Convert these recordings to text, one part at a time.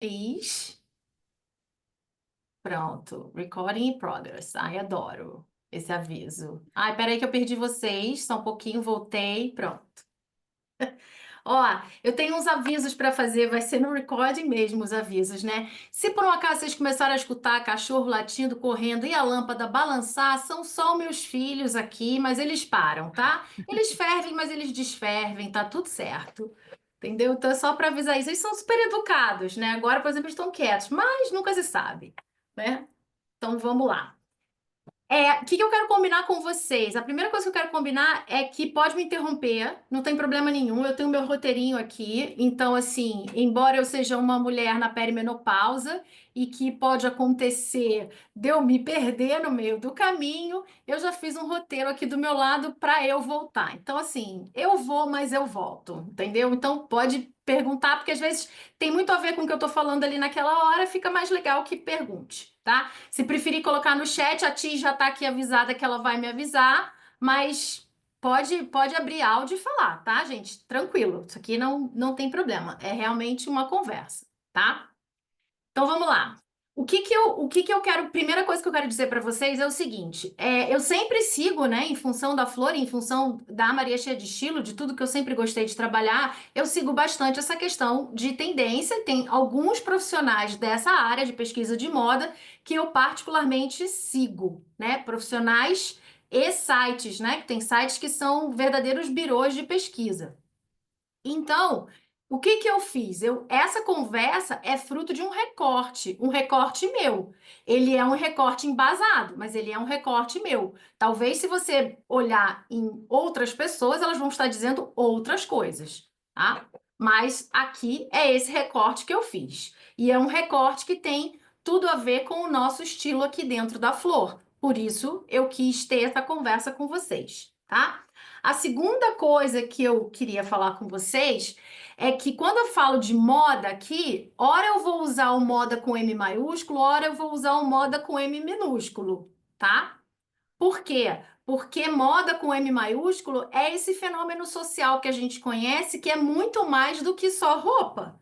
Is. Pronto. Recording in progress. Ai, adoro esse aviso. Ai, peraí que eu perdi vocês. Só um pouquinho, voltei. Pronto. Ó, eu tenho uns avisos para fazer, vai ser no recording mesmo os avisos, né? Se por um acaso vocês começarem a escutar cachorro latindo, correndo e a lâmpada balançar, são só meus filhos aqui, mas eles param, tá? Eles fervem, mas eles desfervem, tá tudo certo. Entendeu? Então é só para avisar isso. Eles são super educados, né? Agora, por exemplo, eles estão quietos, mas nunca se sabe, né? Então vamos lá. O que que eu quero combinar com vocês? A primeira coisa que eu quero combinar é que pode me interromper, não tem problema nenhum, eu tenho meu roteirinho aqui, então, assim, embora eu seja uma mulher na perimenopausa e que pode acontecer de eu me perder no meio do caminho, eu já fiz um roteiro aqui do meu lado para eu voltar. Então, assim, eu vou, mas eu volto, entendeu? Então, pode perguntar, porque às vezes tem muito a ver com o que eu tô falando ali naquela hora, fica mais legal que pergunte, tá? Se preferir colocar no chat, a Ti já tá aqui avisada que ela vai me avisar, mas pode abrir áudio e falar, tá, gente? Tranquilo, isso aqui não tem problema, é realmente uma conversa, tá? Então vamos lá. O que que eu quero, primeira coisa que eu quero dizer para vocês é o seguinte: eu sempre sigo, né, em função da Flor, em função da Maria Cheia de Estilo, de tudo que eu sempre gostei de trabalhar, eu sigo bastante essa questão de tendência. Tem alguns profissionais dessa área de pesquisa de moda que eu particularmente sigo, né, profissionais e sites, né, que tem sites que são verdadeiros birôs de pesquisa. Então, o que que eu fiz? Essa conversa é fruto de um recorte meu. Ele é um recorte embasado, mas ele é um recorte meu. Talvez se você olhar em outras pessoas, elas vão estar dizendo outras coisas, tá? Mas aqui é esse recorte que eu fiz. E é um recorte que tem tudo a ver com o nosso estilo aqui dentro da Flor. Por isso, eu quis ter essa conversa com vocês, tá? A segunda coisa que eu queria falar com vocês é que quando eu falo de moda aqui, ora eu vou usar o moda com M maiúsculo, ora eu vou usar o moda com M minúsculo, tá? Por quê? Porque moda com M maiúsculo é esse fenômeno social que a gente conhece, que é muito mais do que só roupa,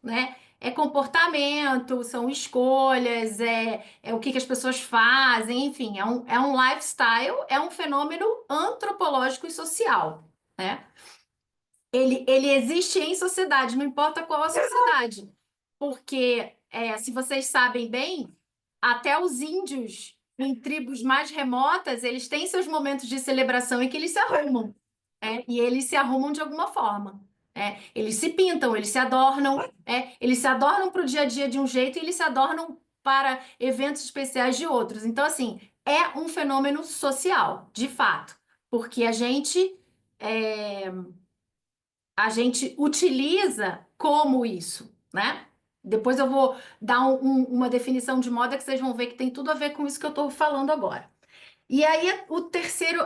né? É comportamento, são escolhas, é o que que as pessoas fazem, enfim, é um lifestyle, é um fenômeno antropológico e social, né? Ele existe em sociedade, não importa qual a sociedade, porque, se vocês sabem bem, até os índios em tribos mais remotas, eles têm seus momentos de celebração em que eles se arrumam, e eles se arrumam de alguma forma. Eles se pintam, eles se adornam, eles se adornam para o dia a dia de um jeito e eles se adornam para eventos especiais de outros. Então, assim, é um fenômeno social, de fato, porque é, a gente utiliza como isso, né? Depois eu vou dar uma definição de moda que vocês vão ver que tem tudo a ver com isso que eu estou falando agora. E aí, o terceiro.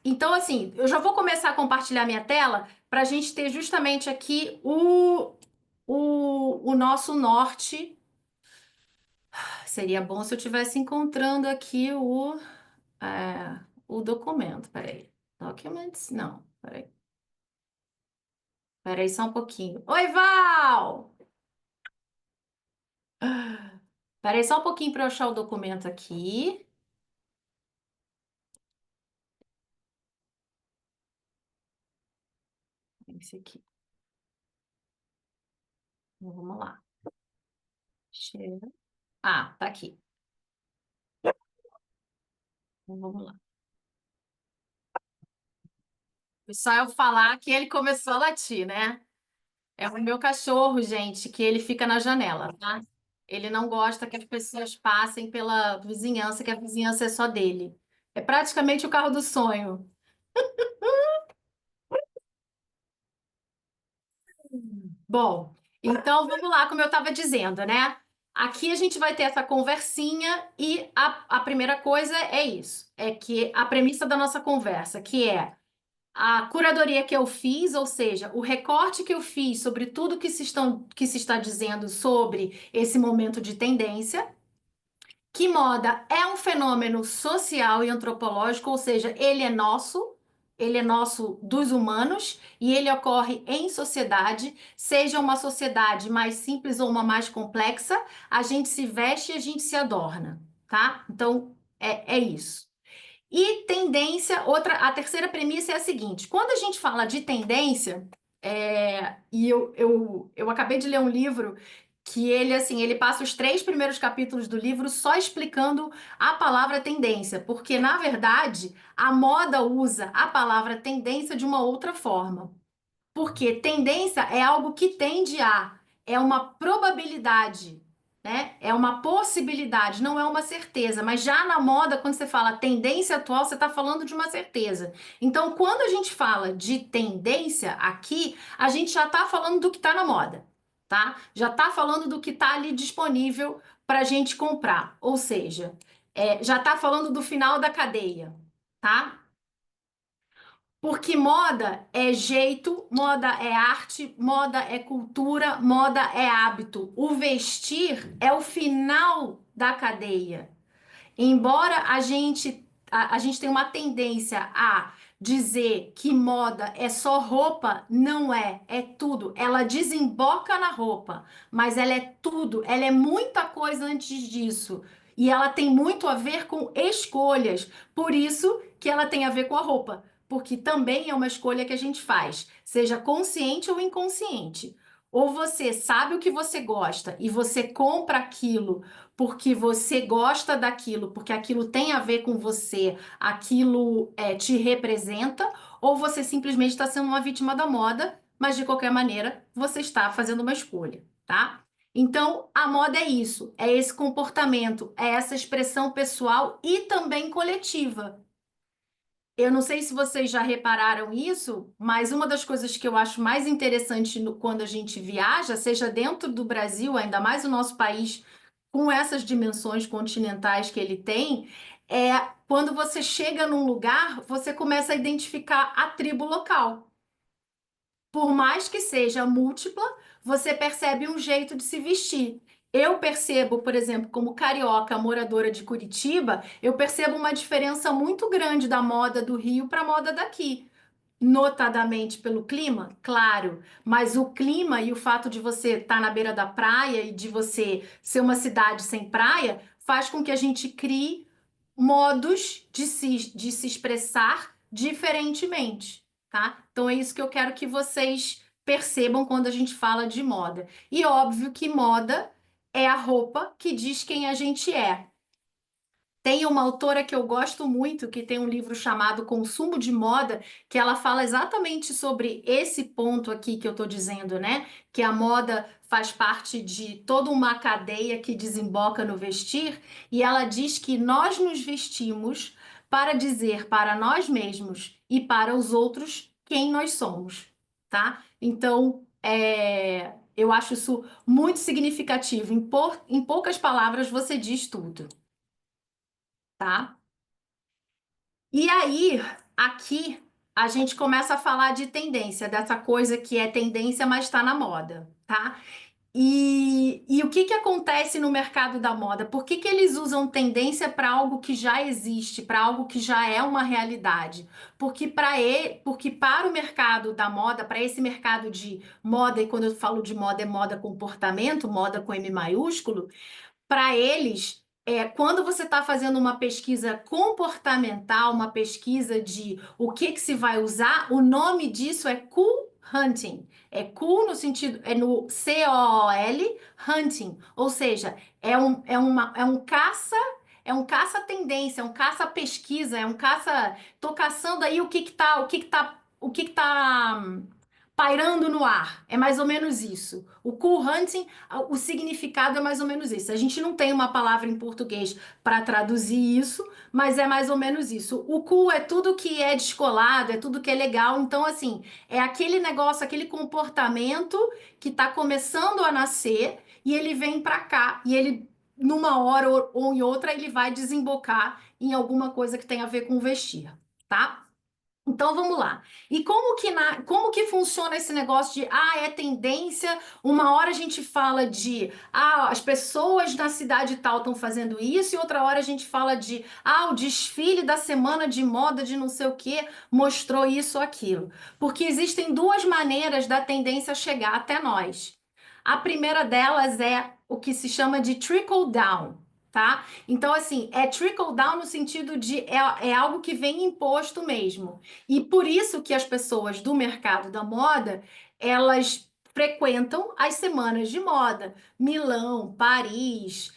Então, assim, eu já vou começar a compartilhar minha tela para a gente ter justamente aqui o nosso norte. Seria bom se eu estivesse encontrando aqui o documento. Peraí. Documents? Não, peraí. Peraí só um pouquinho. Oi, Val! Peraí só um pouquinho para eu achar o documento aqui. Esse aqui. Então, vamos lá. Cheira. Tá aqui. Então, vamos lá. Só eu falar que ele começou a latir, né? É o meu cachorro, gente, que ele fica na janela, tá? Ele não gosta que as pessoas passem pela vizinhança, que a vizinhança é só dele. É praticamente o carro do sonho. Bom, então vamos lá, como eu estava dizendo, né? Aqui a gente vai ter essa conversinha e a primeira coisa é isso, é que a premissa da nossa conversa, que é a curadoria que eu fiz, ou seja, o recorte que eu fiz sobre tudo que se está dizendo sobre esse momento de tendência, que moda é um fenômeno social e antropológico, ou seja, ele é nosso, ele é nosso dos humanos e ele ocorre em sociedade, seja uma sociedade mais simples ou uma mais complexa, a gente se veste e a gente se adorna, tá? Então, é isso. E tendência, a terceira premissa é a seguinte: quando a gente fala de tendência, eu acabei de ler um livro que ele, assim, ele passa os 3 primeiros capítulos do livro só explicando a palavra tendência, porque, na verdade, a moda usa a palavra tendência de uma outra forma. Porque tendência é algo que tende a, é uma probabilidade, né? É uma possibilidade, não é uma certeza. Mas já na moda, quando você fala tendência atual, você está falando de uma certeza. Então, quando a gente fala de tendência aqui, a gente já está falando do que está na moda, tá? Já está falando do que está ali disponível para a gente comprar. Ou seja, já está falando do final da cadeia, tá? Porque moda é jeito, moda é arte, moda é cultura, moda é hábito. O vestir é o final da cadeia. Embora a gente tenha uma tendência a dizer que moda é só roupa, não é, é tudo. Ela desemboca na roupa, mas ela é tudo, ela é muita coisa antes disso. E ela tem muito a ver com escolhas. Por isso que ela tem a ver com a roupa, porque também é uma escolha que a gente faz, seja consciente ou inconsciente. Ou você sabe o que você gosta e você compra aquilo porque você gosta daquilo, porque aquilo tem a ver com você, aquilo te representa, ou você simplesmente está sendo uma vítima da moda, mas de qualquer maneira você está fazendo uma escolha, tá? Então, a moda é isso, é esse comportamento, é essa expressão pessoal e também coletiva. Eu não sei se vocês já repararam isso, mas uma das coisas que eu acho mais interessante quando a gente viaja, seja dentro do Brasil, ainda mais o nosso país, com essas dimensões continentais que ele tem, é quando você chega num lugar, você começa a identificar a tribo local. Por mais que seja múltipla, você percebe um jeito de se vestir. Eu percebo, por exemplo, como carioca, moradora de Curitiba, eu percebo uma diferença muito grande da moda do Rio para a moda daqui. Notadamente pelo clima, claro, mas o clima e o fato de você estar na beira da praia e de você ser uma cidade sem praia faz com que a gente crie modos de se expressar diferentemente, tá? Então é isso que eu quero que vocês percebam quando a gente fala de moda. E óbvio que moda é a roupa que diz quem a gente é. Tem uma autora que eu gosto muito, que tem um livro chamado Consumo de Moda, que ela fala exatamente sobre esse ponto aqui que eu estou dizendo, né? Que a moda faz parte de toda uma cadeia que desemboca no vestir, e ela diz que nós nos vestimos para dizer para nós mesmos e para os outros quem nós somos, tá? Então, eu acho isso muito significativo. Em poucas palavras, você diz tudo, tá? E aí, aqui, a gente começa a falar de tendência, dessa coisa que é tendência, mas está na moda, tá? E o que que acontece no mercado da moda? Por que que eles usam tendência para algo que já existe, para algo que já é uma realidade? Porque para o mercado da moda, para esse mercado de moda, e quando eu falo de moda, é moda comportamento, moda com M maiúsculo, para eles, quando você está fazendo uma pesquisa comportamental, uma pesquisa de o que que se vai usar, o nome disso é cool hunting. É cool no sentido, é no COOL hunting, ou seja, é um caça tendência, é um caça pesquisa, é um caça, tô caçando aí o que que tá pairando no ar. É mais ou menos isso. O cool hunting, o significado é mais ou menos isso. A gente não tem uma palavra em português para traduzir isso, mas é mais ou menos isso. O cool é tudo que é descolado, é tudo que é legal. Então, assim, é aquele negócio, aquele comportamento que está começando a nascer e ele vem para cá e ele, numa hora ou em outra, ele vai desembocar em alguma coisa que tem a ver com vestir, tá? Então vamos lá. E como que funciona esse negócio de é tendência? Uma hora a gente fala de as pessoas na cidade tal estão fazendo isso, e outra hora a gente fala de o desfile da semana de moda de não sei o que mostrou isso ou aquilo. Porque existem duas maneiras da tendência chegar até nós. A primeira delas é o que se chama de trickle down. Tá? Então, assim, é trickle down no sentido de é algo que vem imposto mesmo. E por isso que as pessoas do mercado da moda, elas frequentam as semanas de moda. Milão, Paris,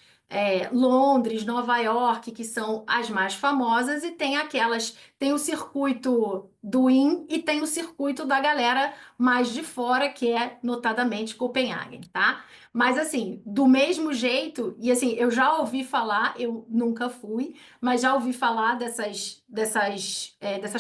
Londres, Nova York, que são as mais famosas, e tem o circuito do in e tem o circuito da galera mais de fora, que é notadamente Copenhague, tá? Mas assim, do mesmo jeito, e assim, eu já ouvi falar, eu nunca fui, mas já ouvi falar dessas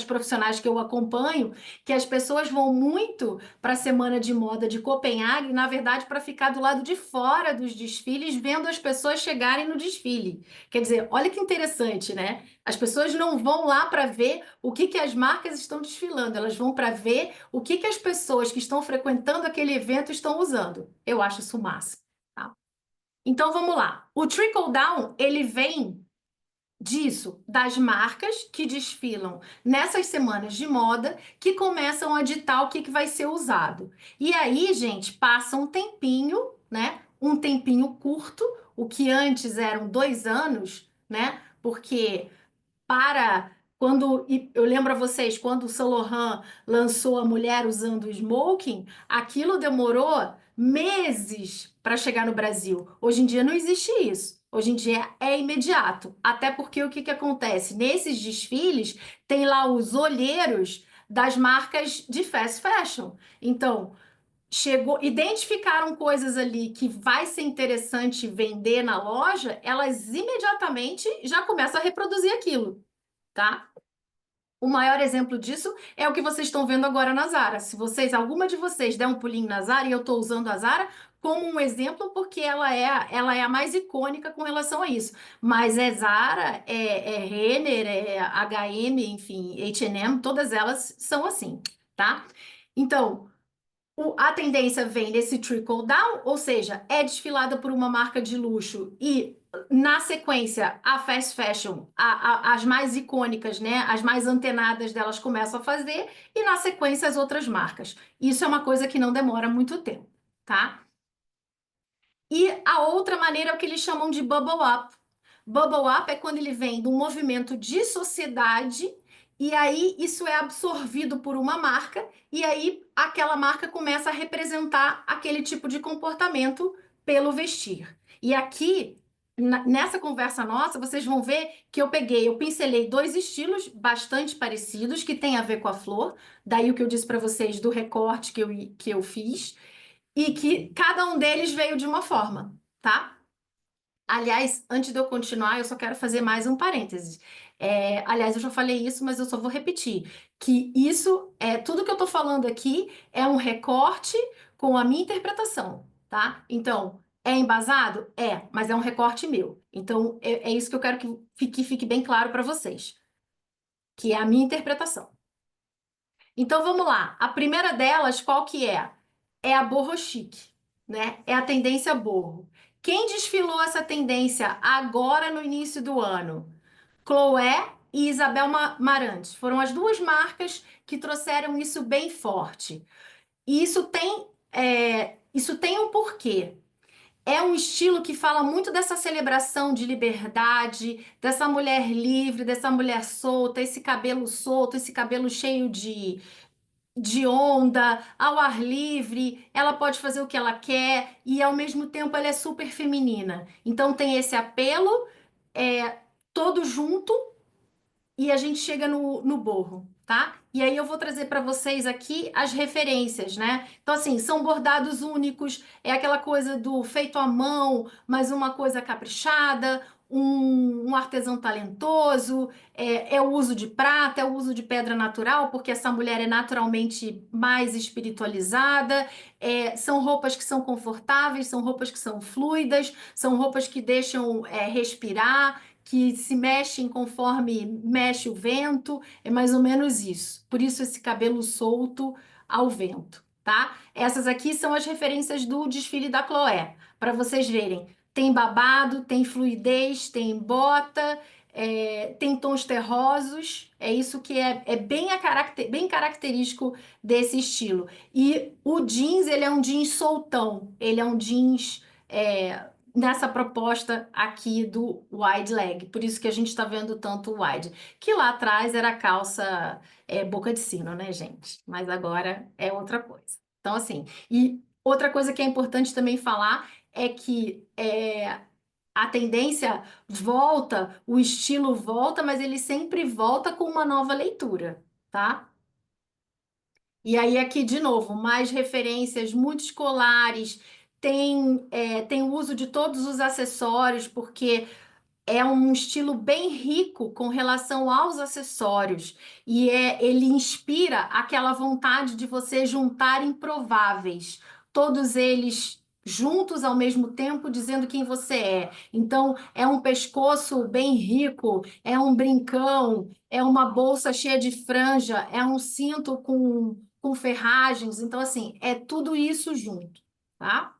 profissionais que eu acompanho, que as pessoas vão muito para a Semana de Moda de Copenhague, na verdade, para ficar do lado de fora dos desfiles, vendo as pessoas chegarem no desfile. Quer dizer, olha que interessante, né? As pessoas não vão lá para ver o que as marcas estão desfilando, elas vão para ver o que as pessoas que estão frequentando aquele evento estão usando. Eu acho isso massa, tá? Então vamos lá. O trickle down, ele vem disso, das marcas que desfilam nessas semanas de moda, que começam a ditar o que vai ser usado. E aí, gente, passa um tempinho, né? Um tempinho curto, o que antes eram 2 anos, né? Porque eu lembro a vocês, quando o Saint Laurent lançou a mulher usando o smoking, aquilo demorou meses para chegar no Brasil. Hoje em dia não existe isso. Hoje em dia é imediato. Até porque o que acontece? Nesses desfiles tem lá os olheiros das marcas de fast fashion. Então, identificaram coisas ali que vai ser interessante vender na loja, elas imediatamente já começam a reproduzir aquilo, tá? O maior exemplo disso é o que vocês estão vendo agora na Zara. Se alguma de vocês der um pulinho na Zara, e eu estou usando a Zara como um exemplo porque ela é a mais icônica com relação a isso. Mas é Zara, é Renner, é H&M, enfim, H&M, todas elas são assim, tá? Então, a tendência vem desse trickle down, ou seja, é desfilada por uma marca de luxo e na sequência a fast fashion, as mais icônicas, né, as mais antenadas delas começam a fazer e na sequência as outras marcas. Isso é uma coisa que não demora muito tempo, tá? E a outra maneira é o que eles chamam de bubble up. Bubble up é quando ele vem de um movimento de sociedade e aí isso é absorvido por uma marca e aí aquela marca começa a representar aquele tipo de comportamento pelo vestir. E aqui, nessa conversa nossa, vocês vão ver que eu pincelei 2 estilos bastante parecidos que tem a ver com a flor, daí o que eu disse para vocês do recorte que eu fiz e que cada um deles veio de uma forma, tá? Aliás, antes de eu continuar, eu só quero fazer mais um parênteses. Aliás, eu já falei isso, mas eu só vou repetir que isso tudo que eu tô falando aqui é um recorte com a minha interpretação, tá? Então, é embasado? Mas é um recorte meu. Então, é isso que eu quero que fique bem claro para vocês, que é a minha interpretação. Então vamos lá. A primeira delas, qual que é? É a boho chic, né? É a tendência boho. Quem desfilou essa tendência agora no início do ano? Chloé e Isabel Marantz. Foram as duas marcas que trouxeram isso bem forte. E isso tem um porquê. É um estilo que fala muito dessa celebração de liberdade, dessa mulher livre, dessa mulher solto, esse cabelo cheio de onda, ao ar livre, ela pode fazer o que ela quer e ao mesmo tempo ela é super feminina. Então tem esse apelo é, todo junto e a gente chega no borro, tá? E aí eu vou trazer para vocês aqui as referências, né? Então, assim, são bordados únicos, é aquela coisa do feito à mão, mas uma coisa caprichada, um artesão talentoso, é o uso de prata, é o uso de pedra natural, porque essa mulher é naturalmente mais espiritualizada, são roupas que são confortáveis, são roupas que são fluidas, são roupas que deixam respirar, que se mexem conforme mexe o vento, é mais ou menos isso. Por isso esse cabelo solto ao vento, tá? Essas aqui são as referências do desfile da Chloé, para vocês verem. Tem babado, tem fluidez, tem bota, tem tons terrosos. É isso que é bem, bem característico desse estilo. E o jeans, ele é um jeans soltão, ele é um jeans nessa proposta aqui do wide leg, por isso que a gente está vendo tanto o wide, que lá atrás era a calça boca de sino, né, gente? Mas agora é outra coisa. Então, assim, e outra coisa que é importante também falar é que a tendência volta, o estilo volta, mas ele sempre volta com uma nova leitura, tá? E aí, aqui de novo, mais referências muito escolares, tem o uso de todos os acessórios, porque é um estilo bem rico com relação aos acessórios e ele inspira aquela vontade de você juntar improváveis, todos eles juntos ao mesmo tempo, dizendo quem você é. Então, é um pescoço bem rico, é um brincão, é uma bolsa cheia de franja, é um cinto com ferragens. Então, assim, é tudo isso junto, tá?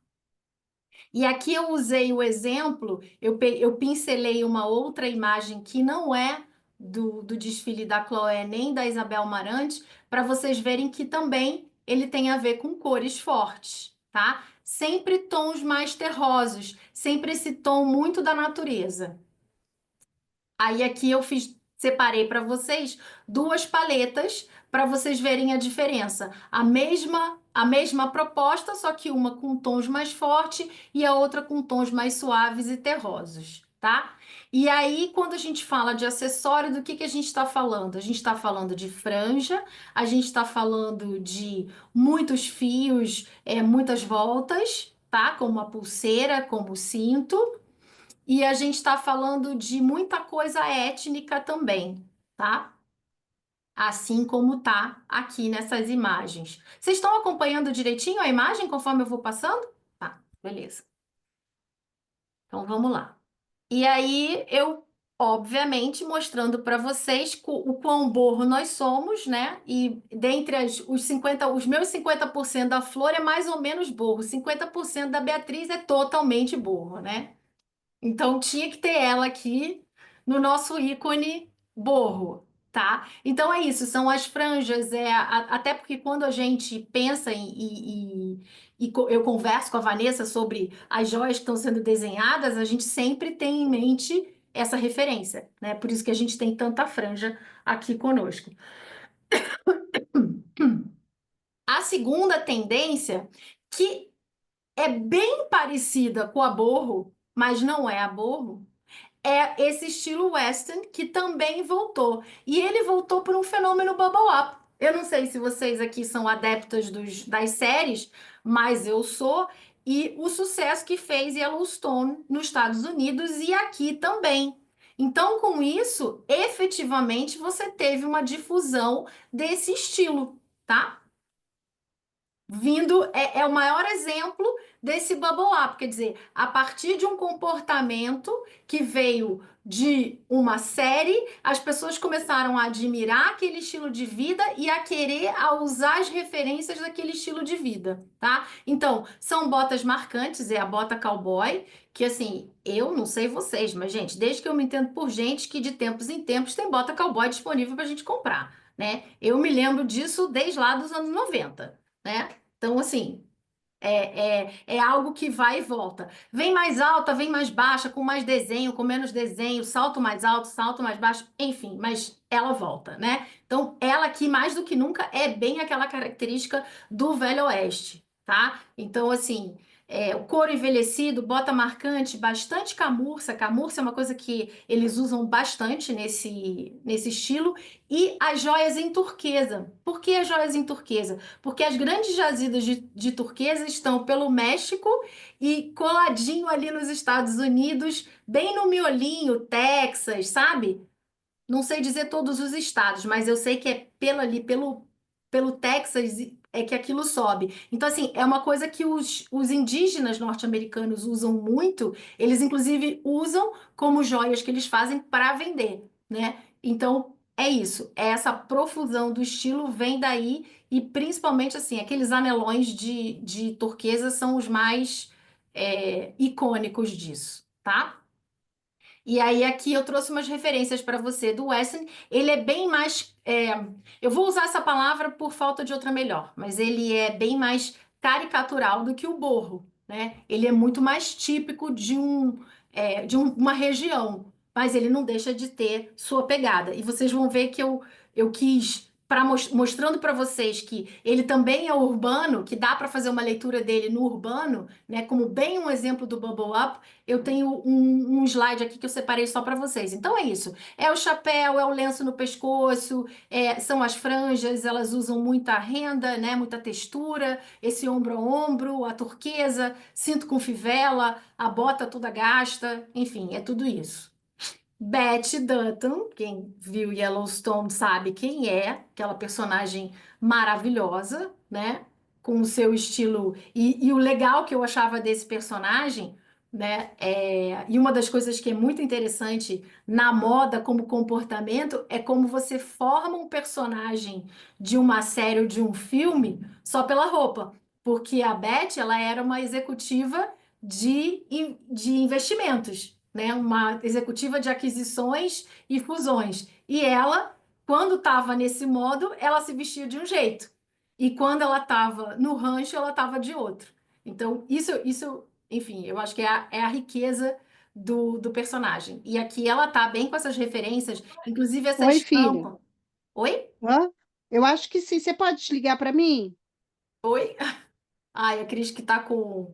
E aqui eu usei o exemplo, eu pincelei uma outra imagem que não é do desfile da Chloé nem da Isabel Marante, para vocês verem que também ele tem a ver com cores fortes, tá? Sempre tons mais terrosos, sempre esse tom muito da natureza. Aí aqui eu separei para vocês duas paletas para vocês verem a diferença. A mesma proposta, só que uma com tons mais fortes e a outra com tons mais suaves e terrosos, tá? E aí, quando a gente fala de acessório, do que a gente está falando? A gente está falando de franja, a gente está falando de muitos fios, muitas voltas, tá? Como a pulseira, como o cinto. E a gente está falando de muita coisa étnica também, tá? Assim como tá aqui nessas imagens. Vocês estão acompanhando direitinho a imagem conforme eu vou passando? Tá, beleza. Então vamos lá. E aí eu, obviamente, mostrando para vocês o quão burro nós somos, né? E dentre os meus 50% da Flor é mais ou menos burro, 50% da Beatriz é totalmente burro, né? Então tinha que ter ela aqui no nosso ícone borro, tá? Então é isso, são as franjas, até porque quando a gente pensa eu converso com a Vanessa sobre as joias que estão sendo desenhadas, a gente sempre tem em mente essa referência, né? Por isso que a gente tem tanta franja aqui conosco. A segunda tendência, que é bem parecida com a borro, mas não é a borro, é esse estilo western que também voltou. E ele voltou por um fenômeno bubble up. Eu não sei se vocês aqui são adeptas das séries, mas eu sou. E o sucesso que fez Yellowstone nos Estados Unidos e aqui também. Então, com isso, efetivamente, você teve uma difusão desse estilo, tá? Vindo é o maior exemplo desse bubble up, quer dizer, a partir de um comportamento que veio de uma série, as pessoas começaram a admirar aquele estilo de vida e a querer a usar as referências daquele estilo de vida, tá? Então, são botas marcantes, é a bota cowboy, que assim, eu não sei vocês, mas gente, desde que eu me entendo por gente que de tempos em tempos tem bota cowboy disponível para a gente comprar, né? Eu me lembro disso desde lá dos anos 90, né? Então, assim, é algo que vai e volta. Vem mais alta, vem mais baixa, com mais desenho, com menos desenho, salto mais alto, salto mais baixo, enfim, mas ela volta, né? Então, ela aqui, mais do que nunca, é bem aquela característica do Velho Oeste, tá? Então, assim, o couro envelhecido, bota marcante, bastante camurça. Camurça é uma coisa que eles usam bastante nesse estilo. E as joias em turquesa. Por que as joias em turquesa? Porque as grandes jazidas de turquesa estão pelo México e coladinho ali nos Estados Unidos, bem no miolinho, Texas, sabe? Não sei dizer todos os estados, mas eu sei que é pelo ali, pelo Texas, é que aquilo sobe. Então, assim, é uma coisa que os indígenas norte-americanos usam muito, eles inclusive usam como joias que eles fazem para vender, né? Então, é isso, é essa profusão do estilo vem daí, e principalmente, assim, aqueles anelões de turquesa são os mais icônicos disso, tá? E aí, aqui eu trouxe umas referências para você do Weston. Ele é bem mais. Eu vou usar essa palavra por falta de outra melhor, mas ele é bem mais caricatural do que o borro, né? Ele é muito mais típico uma região, mas ele não deixa de ter sua pegada. E vocês vão ver que eu quis. Mostrando para vocês que ele também é urbano, que dá para fazer uma leitura dele no urbano, né? Como bem um exemplo do Bubble Up, eu tenho um slide aqui que eu separei só para vocês. Então é isso. É o chapéu, é o lenço no pescoço, são as franjas, elas usam muita renda, né? Muita textura, esse ombro a ombro, a turquesa, cinto com fivela, a bota toda gasta, enfim, é tudo isso. Beth Dutton, quem viu Yellowstone sabe quem é, aquela personagem maravilhosa, né? Com o seu estilo. E o legal que eu achava desse personagem, né? E uma das coisas que é muito interessante na moda como comportamento é como você forma um personagem de uma série ou de um filme só pela roupa. Porque a Beth, ela era uma executiva de investimentos, né? Uma executiva de aquisições e fusões. E ela, quando estava nesse modo, ela se vestia de um jeito. E quando ela estava no rancho, ela estava de outro. Então, enfim, eu acho que é a riqueza do personagem. E aqui ela tá bem com essas referências, inclusive essa Oi, filha. estampa. Oi? Hã? Eu acho que sim. Você pode ligar para mim? Oi? Ai, a Cris que tá com.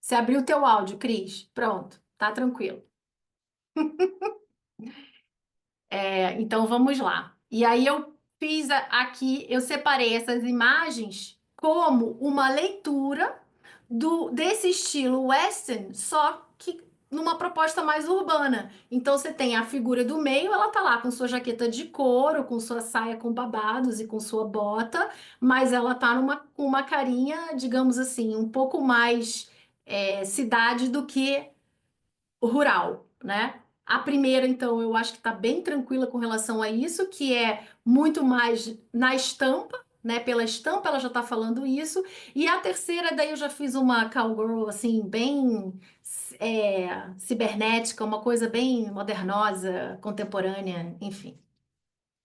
Você abriu o teu áudio, Cris. Pronto, tá tranquilo. Então vamos lá. E aí eu fiz aqui, eu separei essas imagens como uma leitura desse estilo western, só que numa proposta mais urbana. Então você tem a figura do meio, ela tá lá com sua jaqueta de couro, com sua saia com babados e com sua bota, mas ela tá com uma carinha, digamos assim, um pouco mais cidade do que rural, né? A primeira, então, eu acho que está bem tranquila com relação a isso, que é muito mais na estampa, né? Pela estampa ela já está falando isso. E a terceira, daí eu já fiz uma cowgirl, assim, bem cibernética, uma coisa bem modernosa, contemporânea, enfim.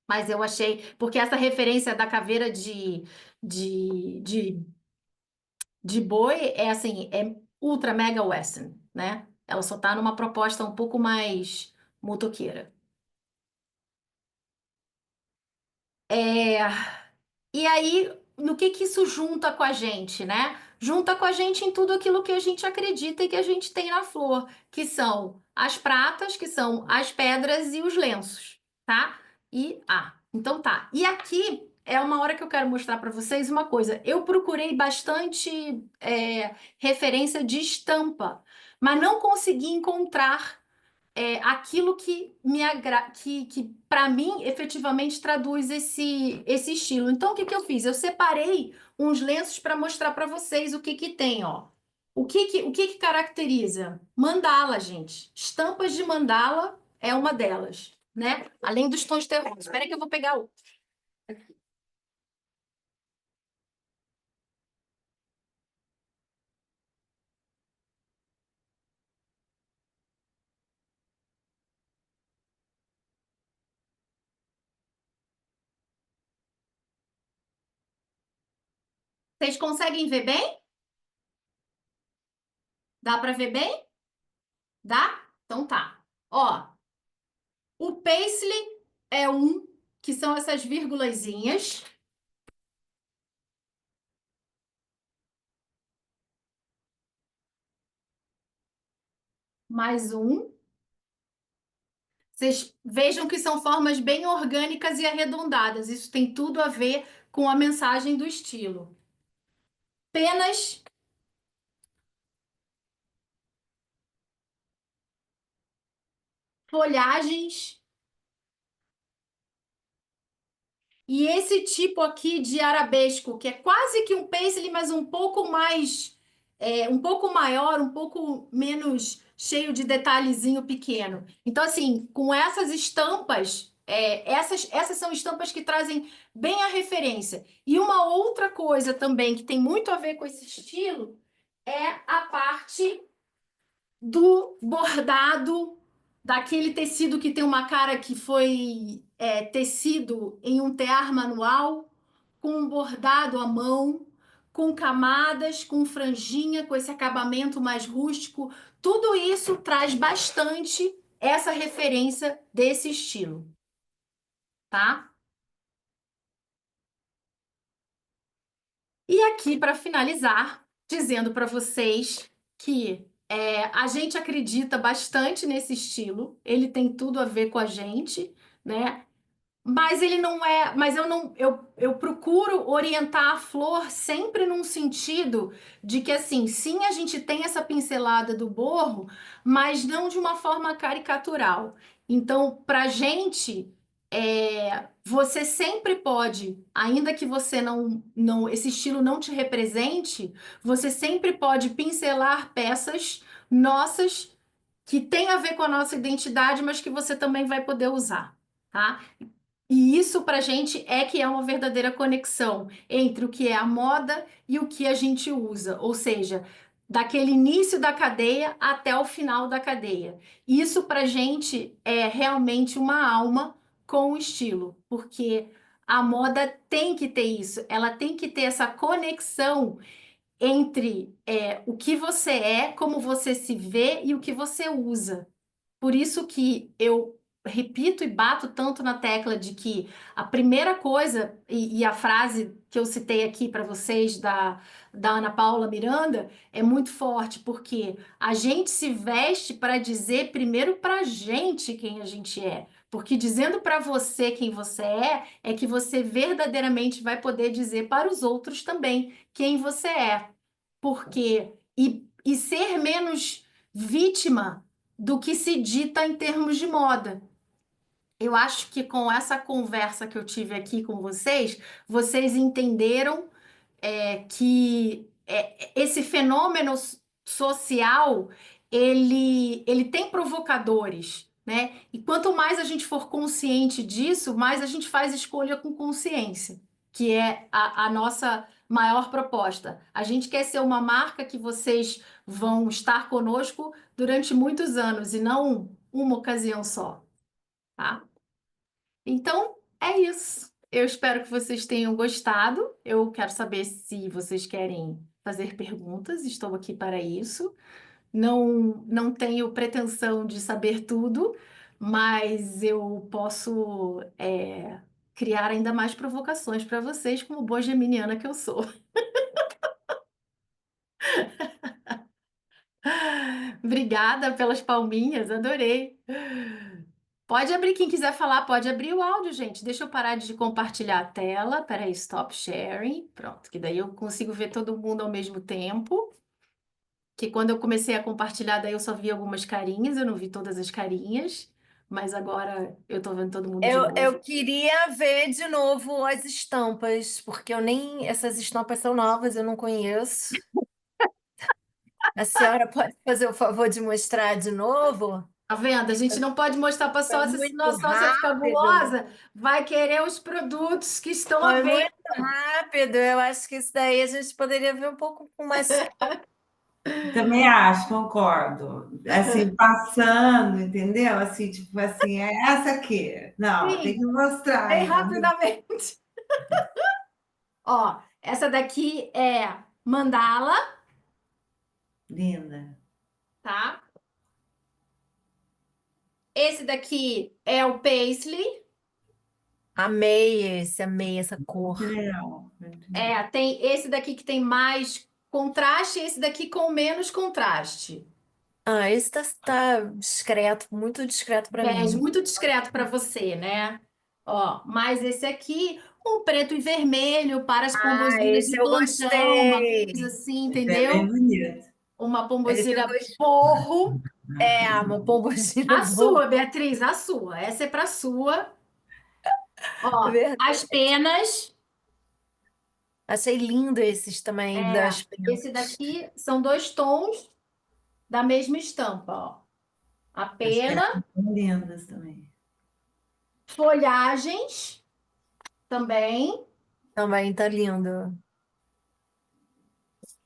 Mas eu achei, porque essa referência da caveira de, de de boi é assim, é ultra mega western, né? Ela só tá numa proposta um pouco mais motoqueira. É, e aí, no que isso junta com a gente, né? Junta com a gente em tudo aquilo que a gente acredita e que a gente tem na flor, que são as pratas, que são as pedras e os lenços, tá? Então tá. E aqui é uma hora que eu quero mostrar para vocês uma coisa. Eu procurei bastante referência de estampa, mas não consegui encontrar aquilo que para mim efetivamente traduz esse estilo. Então, o que que eu fiz? Eu separei uns lenços para mostrar para vocês o que que tem, ó. O que que caracteriza? Mandala, gente. Estampas de mandala é uma delas, né? Além dos tons terrosos. Espera que eu vou pegar o. Vocês conseguem ver bem? Dá para ver bem? Dá? Então tá. Ó, o paisley é um, que são essas vírgulazinhas. Mais um. Vocês vejam que são formas bem orgânicas e arredondadas. Isso tem tudo a ver com a mensagem do estilo. Penas, folhagens E esse tipo aqui de arabesco, que é quase que um paisley, mas um pouco mais, um pouco maior, um pouco menos cheio de detalhezinho pequeno. Então, assim, com essas estampas, essas são estampas que trazem bem a referência. E uma outra coisa também que tem muito a ver com esse estilo é a parte do bordado, daquele tecido que tem uma cara que foi tecido em um tear manual, com um bordado à mão, com camadas, com franjinha, com esse acabamento mais rústico. Tudo isso traz bastante essa referência desse estilo, tá? E aqui, para finalizar, dizendo para vocês que a gente acredita bastante nesse estilo, ele tem tudo a ver com a gente, né? Mas ele não é, mas eu não, eu procuro orientar a flor sempre num sentido de que assim, sim, a gente tem essa pincelada do borro, mas não de uma forma caricatural. Então, pra gente, você sempre pode, ainda que você não, esse estilo não te represente, você sempre pode pincelar peças nossas que têm a ver com a nossa identidade, mas que você também vai poder usar, tá? E isso para a gente é que é uma verdadeira conexão entre o que é a moda e o que a gente usa, ou seja, daquele início da cadeia até o final da cadeia. Isso para a gente é realmente uma alma com o estilo, porque a moda tem que ter isso, ela tem que ter essa conexão entre o que você é, como você se vê e o que você usa. Por isso que eu repito e bato tanto na tecla de que a primeira coisa, e a frase que eu citei aqui para vocês da Ana Paula Miranda, é muito forte, porque a gente se veste para dizer primeiro para a gente quem a gente é. Porque dizendo para você quem você é que você verdadeiramente vai poder dizer para os outros também quem você é. Porque, e ser menos vítima do que se dita em termos de moda. Eu acho que com essa conversa que eu tive aqui com vocês, vocês entenderam que esse fenômeno social ele tem provocadores, né? E quanto mais a gente for consciente disso, mais a gente faz escolha com consciência, que é a nossa maior proposta. A gente quer ser uma marca que vocês vão estar conosco durante muitos anos e não uma ocasião só, tá? Então, é isso. Eu espero que vocês tenham gostado. Eu quero saber se vocês querem fazer perguntas. Estou aqui para isso. Não tenho pretensão de saber tudo, mas eu posso criar ainda mais provocações para vocês, como boa geminiana que eu sou. Obrigada pelas palminhas, adorei. Pode abrir, quem quiser falar, pode abrir o áudio, gente. Deixa eu parar de compartilhar a tela. Peraí, stop sharing. Pronto, que daí eu consigo ver todo mundo ao mesmo tempo. Que quando eu comecei a compartilhar, daí eu só vi algumas carinhas, eu não vi todas as carinhas. Mas agora eu tô vendo todo mundo de Eu novo. queria ver de novo as estampas, porque eu nem. Essas estampas são novas, eu não conheço. A senhora pode fazer o favor de mostrar de novo? Tá vendo? A gente não pode mostrar para Foi sócia, senão a muito sócia fica rápido. gulosa, vai querer os produtos que estão à Foi venda. muito rápido. Eu acho que isso daí a gente poderia ver um pouco com mais calma. Também acho, concordo. Assim, passando, entendeu? Assim, tipo assim, é essa aqui. Não, tem Sim, que mostrar, bem entendeu? rapidamente. Ó, essa daqui é mandala, Linda. tá? Esse daqui é o paisley. Amei essa Muito cor. legal. Muito legal. Tem esse daqui que tem mais contraste e esse daqui com menos contraste. Ah, esse tá discreto, muito discreto para Bege, mim. muito discreto para você, né? Ó, mas esse aqui, um preto e vermelho para as Ah, pombogiras esse de eu plantão, uma coisa gostei. assim, Esse é bem entendeu? bonito. Uma Esse eu pombogira gostei. porro. É, uma pombogira A boa. sua, Beatriz, a sua. Essa é para sua. Ó, as Verdade. penas, Achei lindo esses também das esse penas. daqui são 2 tons da mesma estampa, ó. A As pena, peças são lindas também. folhagens também. Também tá lindo.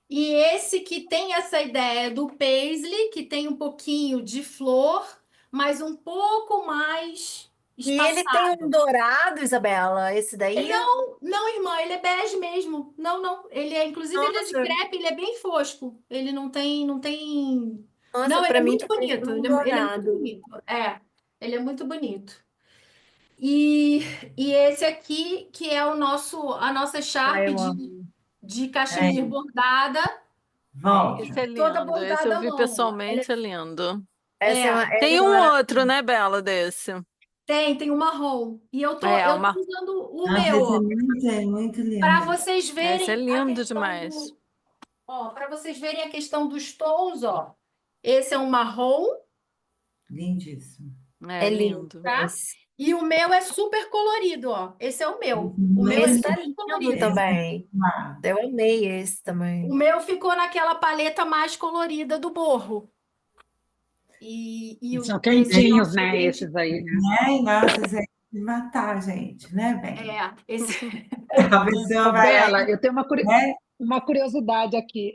E esse que tem essa ideia do paisley, que tem um pouquinho de flor, mas um pouco mais E ele tem um espaçado. dourado, Isabela, esse daí? Não, não, irmã, ele é bege mesmo. Não, não. Inclusive, ele é de Nossa, crepe, ele é bem fosco. Ele não tem. nossa, Não, ele para é mim muito tá parecendo bonito. um Ele é muito dourado. bonito. Ele é muito bonito. E, e esse aqui, que é a nossa Ai, Sharp eu de, amo. de É, cachemir bordada, Esse volta. é toda lindo. Esse eu bordada à vi mão. Ó. pessoalmente, é lindo. Essa é, essa Tem é um outro, maravilhosa. né, Bela, desse? Tem um marrom. E eu tô, É, eu tô uma... usando o Nossa, meu, esse ó, é muito para lindo. vocês Esse é verem a lindo questão demais. para vocês verem a questão dos tons, ó. Esse é um marrom, Lindíssimo. É É lindo lindo. tá? esse. E o meu é super colorido, ó. Esse é o meu. O meu é Muito Esse tá super lindo colorido. esse é também. amado. Eu amei esse O também. meu ficou naquela paleta mais colorida do borro. E são Esse quentinhos, nosso né? cliente, Esses aí, né? Ai, nossa, isso é de matar a gente, né, bem? esse A pessoa Ô, vai Bela, aí, eu tenho né? uma curiosidade aqui.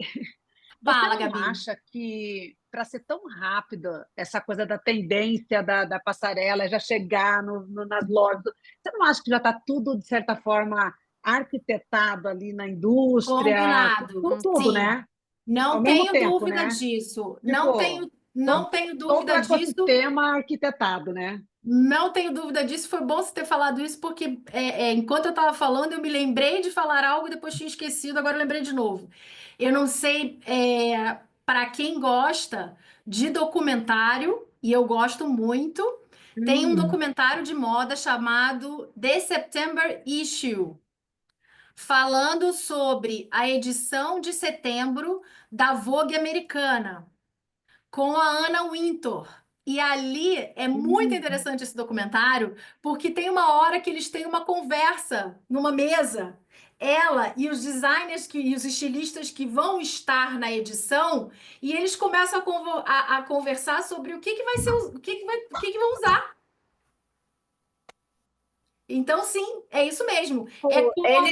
Você fala, não Gabi. acha que, para ser tão rápido, essa coisa da tendência da passarela já chegar nas lojas, você não acha que já está tudo, de certa forma, arquitetado ali na indústria, Combinado. tudo, Sim. né? Ao Não mesmo tenho tempo, dúvida né? disso. Tipo, Não tenho todo o dúvida disso. ecossistema arquitetado, né? Não tenho dúvida disso. Foi bom você ter falado isso, porque enquanto eu estava falando, eu me lembrei de falar algo e depois tinha esquecido, agora eu lembrei de novo. Eu não sei, para quem gosta de documentário, e eu gosto muito, tem um Hum, documentário de moda chamado The September Issue, falando sobre a edição de setembro da Vogue americana com a Anna Wintour. E ali é muito interessante esse documentário, porque tem uma hora que eles têm uma conversa numa mesa. Ela e os designers e os estilistas que vão estar na edição, e eles começam a conversar sobre o que que vai ser, o que que vão usar. Então, sim, é isso mesmo. É pô, cor.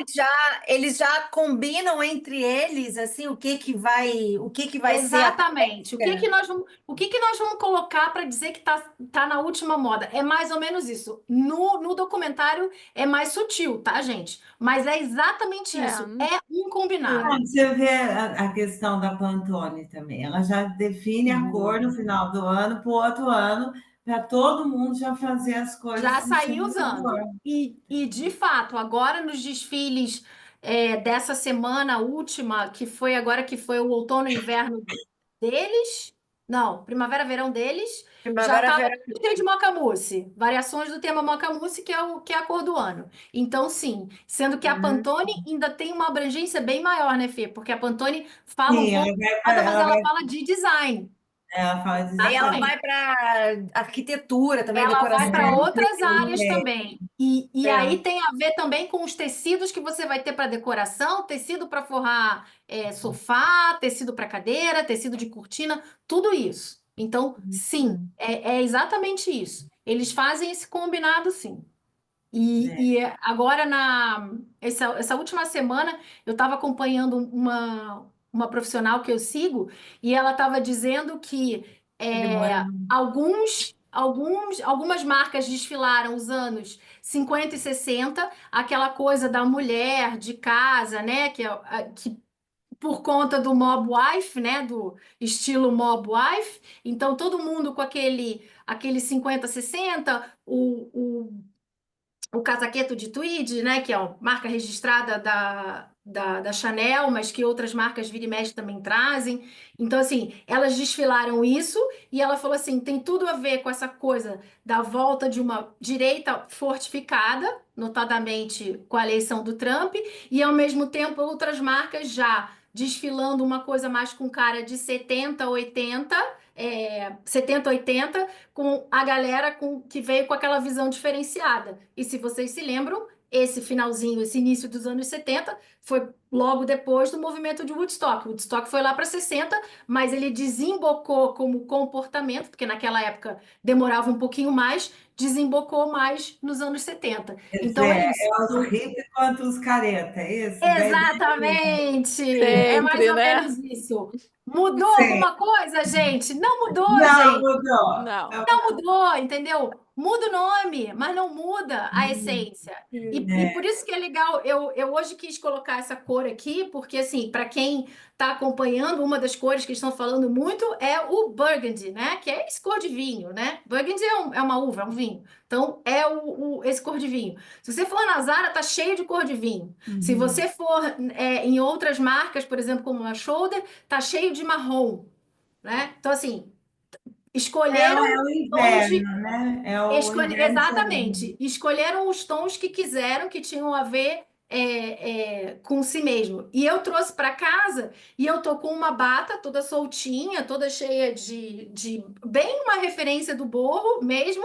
eles já combinam entre eles assim o que que vai ser a Exatamente. tendência. O que que nós vamos colocar para dizer que tá na última moda? É mais ou menos isso. No documentário é mais sutil, tá, gente? Mas é exatamente É, isso. É um Ah, combinado. você vê a questão da Pantone também. Ela já define a cor no Uhum. final do ano para o outro ano, para todo mundo já fazer as Já coisas em saí cima da cor. usando. E de fato, agora nos desfiles dessa semana última, que foi o outono e inverno deles, não, primavera-verão deles, já Primavera, estava verão. cheio de moca-mousse, variações do tema moca-mousse, que é a cor do ano. Então, sim, sendo que a Uhum. Pantone ainda tem uma abrangência bem maior, né, Fê? Porque a Pantone fala um Sim, pouco de moda, mas ela fala de design. ela fala de Aí ela design. vai para arquitetura também, Ela vai para decoração. outras áreas também. E aí É. tem a ver também com os tecidos que você vai ter para decoração, tecido para forrar sofá, tecido para cadeira, tecido de cortina, tudo isso. Então, sim, é exatamente isso. Eles fazem esse combinado, sim. É. E agora, essa última semana, eu estava acompanhando uma profissional que eu sigo e ela estava dizendo que Demora. algumas marcas desfilaram os anos 50 e 60, aquela coisa da mulher de casa, né? Que por conta do mob wife, né? Do estilo mob wife. Então, todo mundo com aquele 50, 60, o casaqueto de tweed, né, que é a marca registrada da Chanel, mas que outras marcas vira e mexe também trazem. Então, assim, elas desfilaram isso e ela falou assim: tem tudo a ver com essa coisa da volta de uma direita fortificada, notadamente com a eleição do Trump, e ao mesmo tempo outras marcas já desfilando uma coisa mais com cara de 70, 80, 70, 80, com a galera que veio com aquela visão diferenciada. E se vocês se lembram, esse finalzinho, esse início dos anos 70 foi logo depois do movimento de Woodstock. Woodstock foi lá para 60, mas ele desembocou como comportamento, porque naquela época demorava um pouquinho mais, desembocou mais nos anos 70. Quer Então dizer, é isso. é os hippies contra os careta, é isso? Exatamente! É mais Sempre, ou né? menos isso. Mudou Sim. alguma coisa, gente? Não mudou, Não gente. mudou. Não. Não mudou, entendeu? Muda o nome, mas não muda a essência. E por isso que é legal. Eu hoje quis colocar essa cor aqui, porque, assim, para quem está acompanhando, uma das cores que estão falando muito é o burgundy, né? Que é esse cor de vinho, né? Burgundy é uma uva, é um vinho. Então, é esse cor de vinho. Se você for na Zara, tá cheio de cor de vinho. Se você for em outras marcas, por exemplo, como a Shoulder, tá cheio de marrom, né? Então, assim, escolheram É o tons de. inverno, né? É o inverno chegando. Exatamente. Escolheram os tons que quiseram, que tinham a ver com si mesmo. E eu trouxe para casa e eu tô com uma bata toda soltinha, toda cheia bem uma referência do Borro mesmo.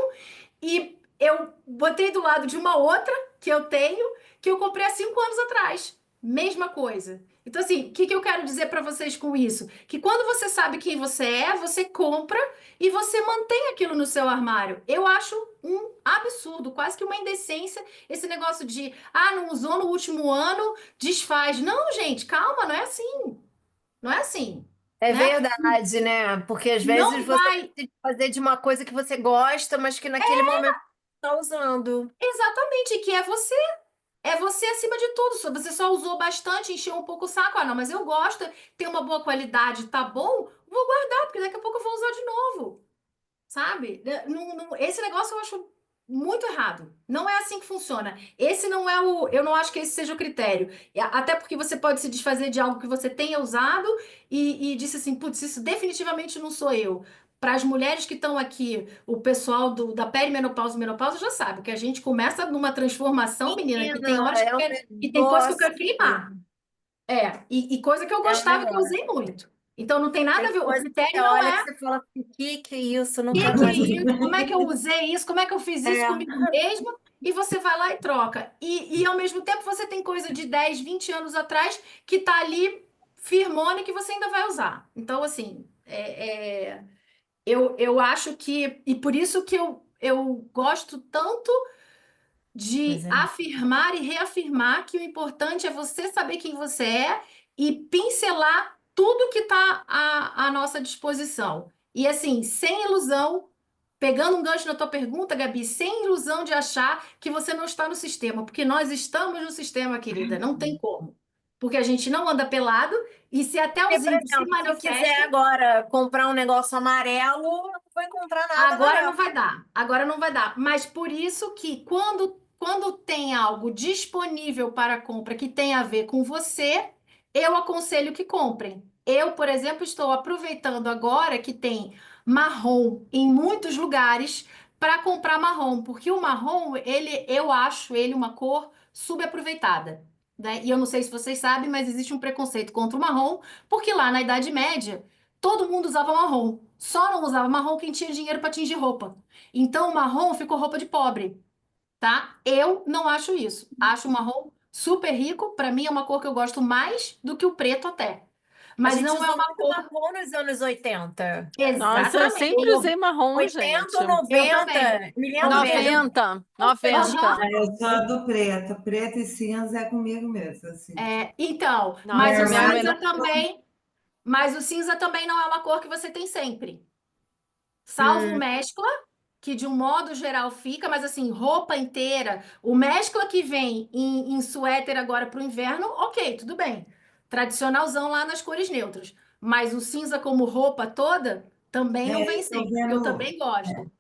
E eu botei do lado de uma outra que eu tenho, que eu comprei há 5 anos atrás. Mesma coisa. Então, assim, o que que eu quero dizer para vocês com isso? Que quando você sabe quem você é, você compra e você mantém aquilo no seu armário. Eu acho um absurdo, quase que uma indecência, esse negócio de, não usou no último ano, desfaz. Não, gente, calma, não é assim. Não é assim, É né? verdade, né? Porque às vezes Não você vai. decide fazer de uma coisa que você gosta, mas que naquele momento não está usando. Exatamente, que é você. É você acima de tudo. Se você só usou bastante, encheu um pouco o saco. Não, mas eu gosto, tem uma boa qualidade, tá bom? Vou guardar, porque daqui a pouco eu vou usar de novo. Sabe? Esse negócio eu acho muito errado. Não é assim que funciona. Esse não é o. Eu não acho que esse seja o critério. Até porque você pode se desfazer de algo que você tenha usado e disse assim: putz, isso definitivamente não sou eu. Para as mulheres que estão aqui, o pessoal da perimenopausa e menopausa já sabe que a gente começa numa transformação, menina, que tem Menina, horas é um que tem coisa que eu negócio. quero queimar. E coisa que eu É um gostava que eu negócio. usei muito. Então não tem nada a Tem ver. O coisa que critério você não olha é que você fala assim, que é isso? Eu não que quero que é mais usar. isso? Como é que eu usei isso? Como é que eu fiz isso É. comigo mesma? E você vai lá e troca. E ao mesmo tempo você tem coisa de 10, 20 anos atrás que tá ali firmona e que você ainda vai usar. Então, assim, eu acho que. E por isso que eu gosto tanto Pois de é. afirmar e reafirmar que o importante é você saber quem você é e pincelar tudo que está à nossa disposição. E assim, sem ilusão, pegando um gancho na tua pergunta, Gabi, sem ilusão de achar que você não está no sistema, porque nós estamos no sistema, querida, não tem como. Porque a gente não anda pelado e se até E, os por índios se exemplo, se eu quiser manifestam. agora comprar um negócio amarelo, não vou encontrar nada Agora não amarelo. vai dar, agora não vai dar. Mas por isso que quando tem algo disponível para compra que tem a ver com você, eu aconselho que comprem. Eu, por exemplo, estou aproveitando agora que tem marrom em muitos lugares para comprar marrom, porque o marrom, eu acho ele uma cor subaproveitada, né? E eu não sei se vocês sabem, mas existe um preconceito contra o marrom, porque lá na Idade Média todo mundo usava marrom. Só não usava marrom quem tinha dinheiro para tingir roupa. Então, o marrom ficou roupa de pobre, tá? Eu não acho isso. Acho o marrom super rico. Para mim, é uma cor que eu gosto mais do que o preto até. A Mas gente não é usou uma muito cor. marrom nos anos 80. Nossa, eu Exatamente. sempre usei marrom, 80 gente. ou Eu também. 90. Me Eu lembro também. de 90, Aham. 90. Eu sou a do preto. Preto e cinza é comigo mesmo, assim. Então, mas Nossa, o minha cinza menor. também. Mas o cinza também não é uma cor que você tem sempre. Salvo Hum, mescla, que de um modo geral fica, mas assim, roupa inteira, o mescla que vem em suéter agora para o inverno, ok, tudo bem. Tradicionalzão lá nas cores neutras. Mas o cinza como roupa toda também não vem Estou sempre, porque eu vendo, também gosto.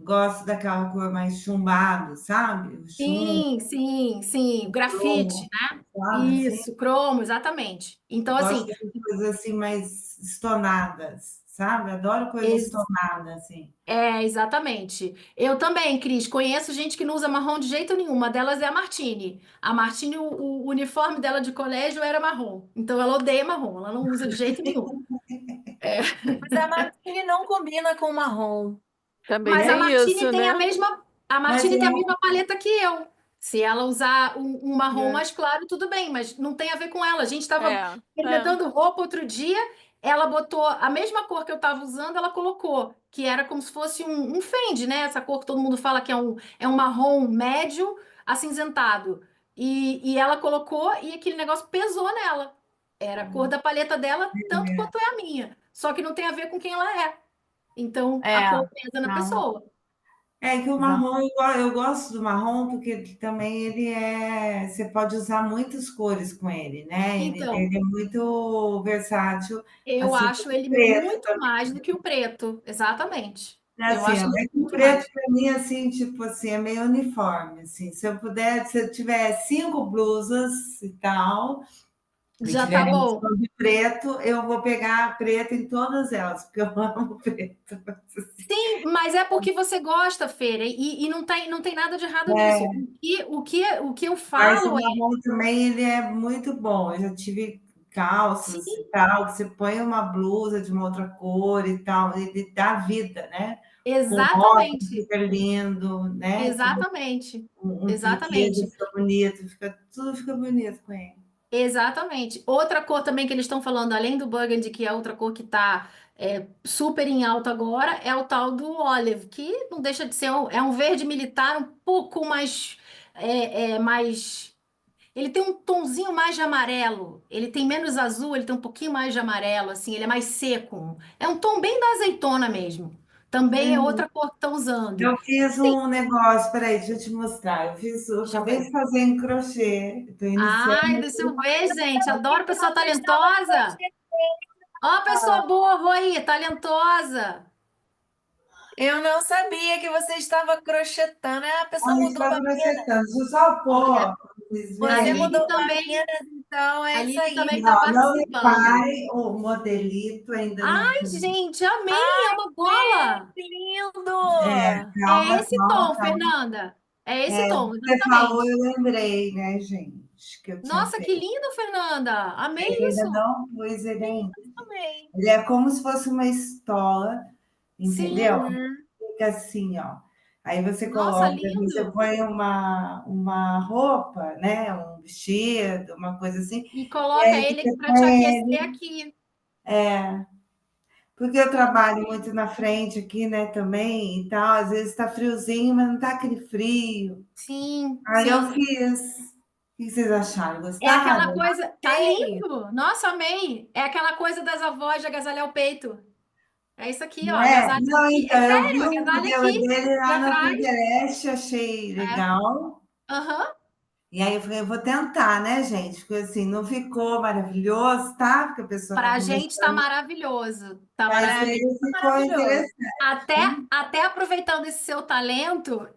gosto daquela cor mais chumbado, sabe? O chumbo, Sim, sim, sim, grafite, cromo, né? sabe? Assim, Isso, cromo, exatamente. Então, gosto assim, de coisas assim mais estonadas, sabe? Adoro coisa estonada, assim. exatamente. Eu também, Cris, conheço gente que não usa marrom de jeito nenhum. Uma delas é a Martine. A Martine, o uniforme dela de colégio era marrom. Então ela odeia marrom, ela não usa de jeito nenhum. Mas a Martini não combina com marrom. Também Mas a tem Martini isso, tem a né? mesma, a Mas Martini tem a eu, mesma paleta que eu. Se ela usar um marrom É. mais claro, tudo bem, mas não tem a ver com ela. A gente estava É, é. experimentando roupa outro dia, ela botou a mesma cor que eu estava usando, ela colocou, que era como se fosse um Fendi, né? Essa cor que todo mundo fala que é um marrom médio acinzentado. E ela colocou e aquele negócio pesou nela. Era a cor da paleta dela, tanto quanto é a minha. Só que não tem a ver com quem ela é. Então, a cor É, pesa na não, pessoa. é que o exato. marrom, eu gosto do marrom porque também ele é. Você pode usar muitas cores com ele, né? Então, Ele é muito versátil, eu assim acho como o ele preto muito também. mais do que o preto. Exatamente. É Eu assim, acho ele é que o muito preto mais. para mim, assim, tipo assim, é meio uniforme, assim. Se eu puder, se eu tiver 5 blusas e tal, e Já tiver tá uma bom. opção de preto, eu vou pegar preto em todas elas, porque eu amo preto. Sim, mas é porque você gosta, Feira, e não tem nada de errado nisso. É, O que eu mas o falo é, marrom também ele é muito bom. Eu já tive sim, calças e tal, que você põe uma blusa de uma outra cor e tal, ele dá vida, né? Com rosa exatamente, fica lindo, né? Com exatamente, um turquesa exatamente. fica bonito, tudo fica bonito com ele. Exatamente. Outra cor também que eles estão falando, além do burgundy, que é outra cor que está super em alta agora, é o tal do olive, que não deixa de ser é um verde militar um pouco mais, mais. Ele tem um tonzinho mais de amarelo. Ele tem menos azul, ele tem um pouquinho mais de amarelo, assim, ele é mais seco. É um tom bem da azeitona mesmo. Também é outra cor que estão usando. Eu fiz Sim, um negócio, peraí, deixa eu te mostrar. Eu deixa eu acabei ver. de fazer em crochê, estou Ai, iniciando. deixa eu ver, gente. Eu vi Adoro que pessoa você estava talentosa. Ó, pessoa crochê. boa, Roi, talentosa. Eu não sabia que você estava crochetando. Ah, a A pessoa gente mudou está para Minas. acrescentando. Deixa eu só Olha, pôr, para vocês a Você verem. Lili mudou para também, Minas, então é a isso Lili aí. também está Não, não participando. repare, o modelito ainda não Ai, tem. gente, amei, é uma Fê, bola. que lindo! É Calma, esse calma, tom, calma. Fernanda. É esse tom, Você falou, exatamente. eu lembrei, né, gente, que eu tinha Nossa, que feito. lindo, Fernanda. Amei Ainda isso. não pus ele ainda. Também. Ele é como se fosse uma estola, entendeu? Sim, Uhum. Fica assim, ó. Aí você nossa, coloca, você lindo. põe uma roupa, né? Um vestido, uma coisa assim, E e coloca aí ele você para te põe aquecer ele. aqui. Porque eu trabalho Adorei. muito na frente aqui, né, também e tal. Às vezes está friozinho, mas não está aquele frio. Sim, Aí eu sim. fiz. O que vocês acharam? É aquela Gostaram? coisa. Tá Ei, lindo. Nossa, amei. É aquela coisa das avós de agasalhar o peito. É isso aqui, ó. Não é? Agasalha Não, aqui. É então, eu vi sério, o agasalha modelo aqui dele e lá no atrás. Pinterest, achei É. legal. Aham. E aí eu falei, eu vou tentar, né, gente? Porque assim, não ficou maravilhoso, tá? Porque a pessoa está Pra gente tá começando, maravilhoso. Tá mas pra mim maravilhoso. ele tá ficou maravilhoso. Até, interessante. até aproveitando esse seu talento,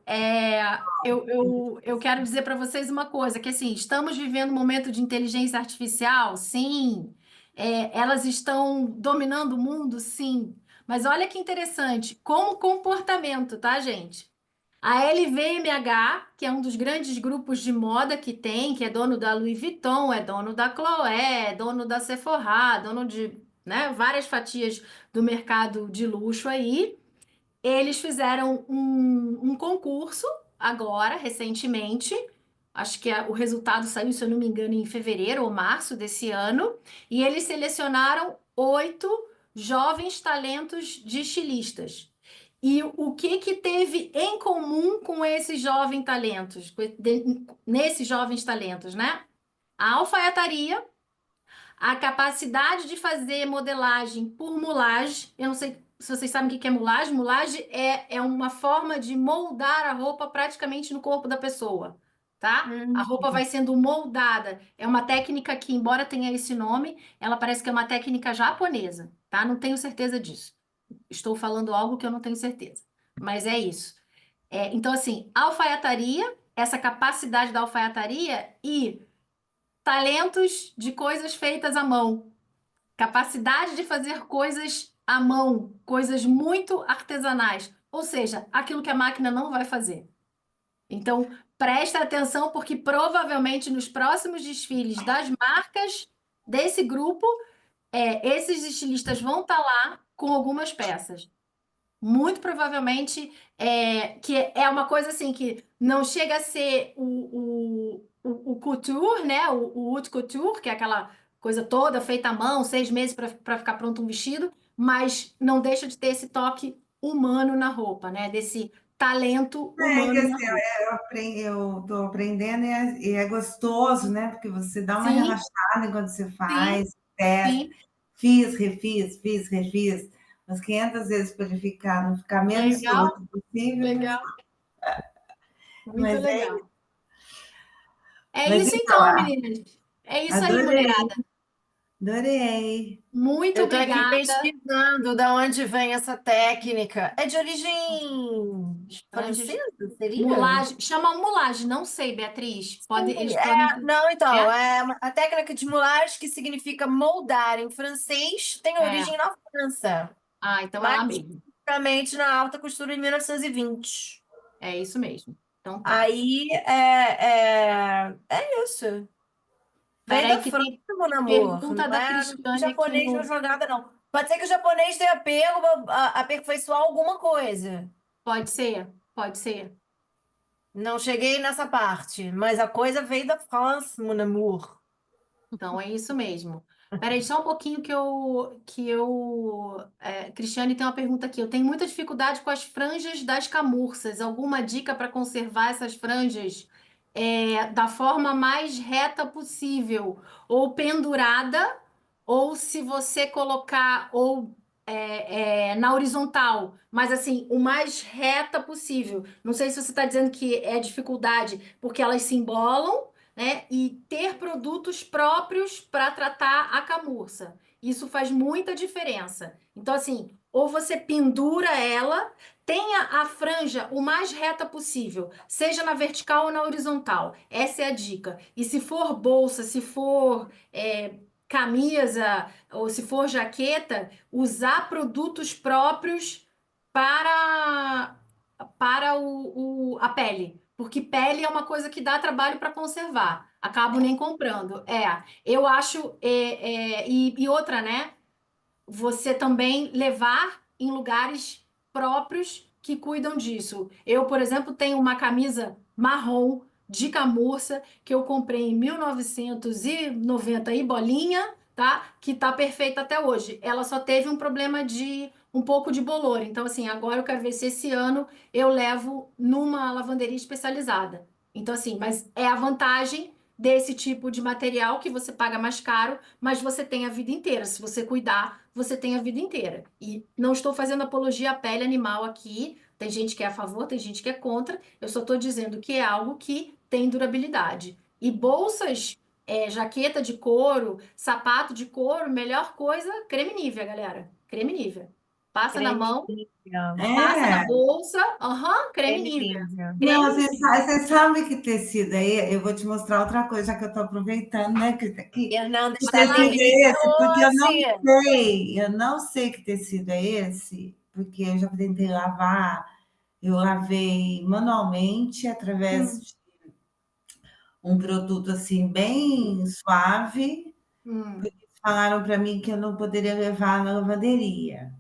eu quero dizer para vocês uma coisa, que assim, estamos vivendo um momento de inteligência artificial, sim. Elas estão dominando o mundo, sim. Mas olha que interessante, como comportamento, tá, gente? A LVMH, que é um dos grandes grupos de moda que tem, que é dono da Louis Vuitton, é dono da Chloé, é dono da Sephora, dono de, né, várias fatias do mercado de luxo aí. Eles fizeram um concurso agora, recentemente. Acho que o resultado saiu, se eu não me engano, em fevereiro ou março desse ano. E eles selecionaram 8 jovens talentos de estilistas. E o que que teve em comum com esses jovens talentos, nesses jovens talentos, né? A alfaiataria, a capacidade de fazer modelagem por mulagem. Eu não sei se vocês sabem o que é mulagem. Mulagem é uma forma de moldar a roupa praticamente no corpo da pessoa, tá? A Hum, roupa vai sendo moldada. É uma técnica que, embora tenha esse nome, ela parece que é uma técnica japonesa, tá? Não tenho certeza disso. Estou falando algo que eu não tenho certeza, mas é isso. Então, assim, alfaiataria, essa capacidade da alfaiataria e talentos de coisas feitas à mão. Capacidade de fazer coisas à mão, coisas muito artesanais, ou seja, aquilo que a máquina não vai fazer. Então, presta atenção, porque provavelmente nos próximos desfiles das marcas desse grupo, esses estilistas vão estar lá com algumas peças. Muito provavelmente que é uma coisa assim que não chega a ser o couture, né? O haute couture, que é aquela coisa toda feita à mão, 6 meses para ficar pronto um vestido, mas não deixa de ter esse toque humano na roupa, né? Desse talento Que humano na assim, roupa. eu estou aprendendo e é gostoso, né? Porque você dá uma Sim, relaxada enquanto você sim, faz, testa, sim. fiz, refiz, umas 500 vezes para ele não ficar menos Legal, solto possível, legal. Muito mas legal. É mas isso então, então, meninas. É isso aí, adorei, mulherada. adorei. Muito Eu estou aqui obrigada. pesquisando da onde vem essa técnica. É de origem Antes, francesa, seria? mulagem, chama mulagem, não sei, Beatriz. Eles podem ter. Não, então, É? é a técnica de moulage, que significa moldar em francês, tem É. origem na França, Ah, então é mais lá mesmo. especificamente na alta costura em 1920. É isso mesmo. Então tá. Aí é isso. Vem Peraí da que França, tem meu amor. pergunta da Não é Cristiane aqui japonês na no. jogada, não. Pode ser que o japonês tenha pego aperfeiçoar alguma coisa. Pode ser, pode ser. Não cheguei nessa parte, mas a coisa veio da France, mon amour. Então é isso mesmo. Peraí, só um pouquinho Cristiane tem uma pergunta aqui. Eu tenho muita dificuldade com as franjas das camurças. Alguma dica para conservar essas franjas da forma mais reta possível? Ou pendurada, ou se você colocar na horizontal, mas assim, o mais reta possível. Não sei se você está dizendo que é dificuldade porque elas se embolam, né? E ter produtos próprios para tratar a camurça. Isso faz muita diferença. Então, assim, ou você pendura ela, tenha a franja o mais reta possível, seja na vertical ou na horizontal. Essa é a dica. E se for bolsa, se for camisa ou se for jaqueta, usar produtos próprios para a pele, porque pele é uma coisa que dá trabalho para conservar. Acabo nem comprando. Eu acho. E outra, né? Você também levar em lugares próprios que cuidam disso. Eu, por exemplo, tenho uma camisa marrom de camurça que eu comprei em 1990 e bolinha, tá? Que tá perfeita até hoje. Ela só teve um problema de um pouco de bolor. Então, assim, agora eu quero ver se esse ano eu levo numa lavanderia especializada. Então, assim, mas é a vantagem desse tipo de material que você paga mais caro, mas você tem a vida inteira. Se você cuidar, você tem a vida inteira. E não estou fazendo apologia à pele animal aqui. Tem gente que é a favor, tem gente que é contra. Eu só estou dizendo que é algo que tem durabilidade. E bolsas, jaqueta de couro, sapato de couro, melhor coisa, creme Nivea, galera. Creme Nivea. Passa na Creme mão, Nivea. passa na É, bolsa. Aham, creme Creme Nivea. Nivea. não, Creme você Nivea. sabe, você sabe que tecido aí, eu vou te mostrar outra coisa, já que eu estou aproveitando, né, que tá aqui. Fernanda Que está Falar tecido aí. é esse? Porque delícia. eu não sei que tecido é esse, porque eu já tentei lavar, eu lavei manualmente através Hum, de um produto assim bem suave. hum, Falaram para mim que eu não poderia levar na lavanderia.